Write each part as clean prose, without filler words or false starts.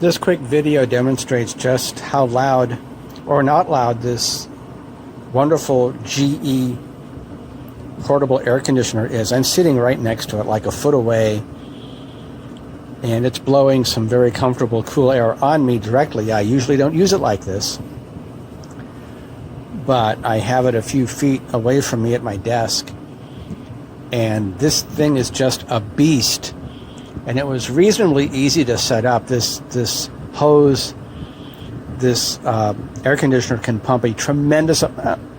This quick video demonstrates just how loud or not loud this wonderful GE portable air conditioner is. I'm sitting right next to it, like a foot away, and it's blowing some very comfortable cool air on me directly. I usually don't use it like this, but I have it a few feet away from me at my desk, and this thing is just a beast. And it was reasonably easy to set up. This hose, this air conditioner can pump a tremendous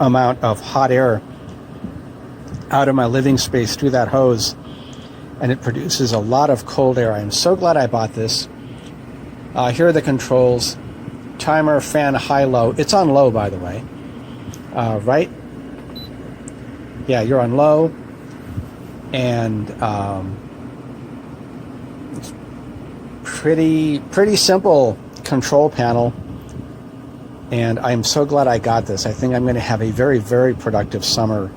amount of hot air out of my living space through that hose, and it produces a lot of cold air. I'm so glad I bought this. Here are the controls. Timer, fan, high, low. It's on low, by the way. Right? Yeah, you're on low. And it's pretty simple control panel. And I'm so glad I got this. I think I'm going to have a very, very productive summer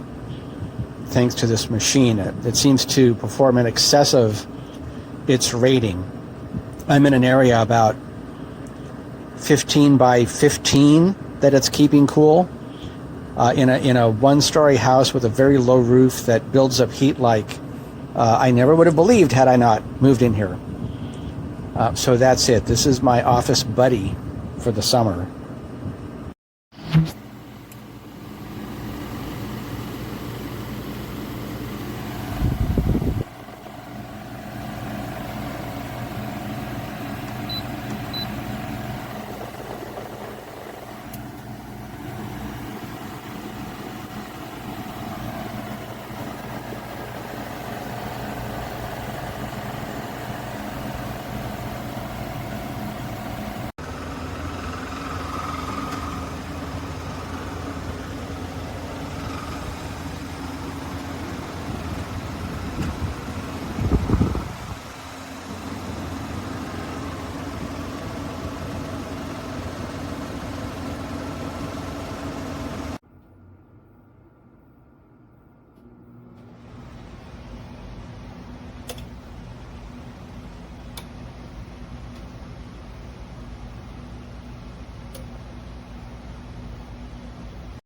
thanks to this machine. It seems to perform in excess of its rating. I'm in an area about 15 by 15 that it's keeping cool. In a one-story house with a very low roof that builds up heat like I never would have believed had I not moved in here. So that's it. This is my office buddy for the summer.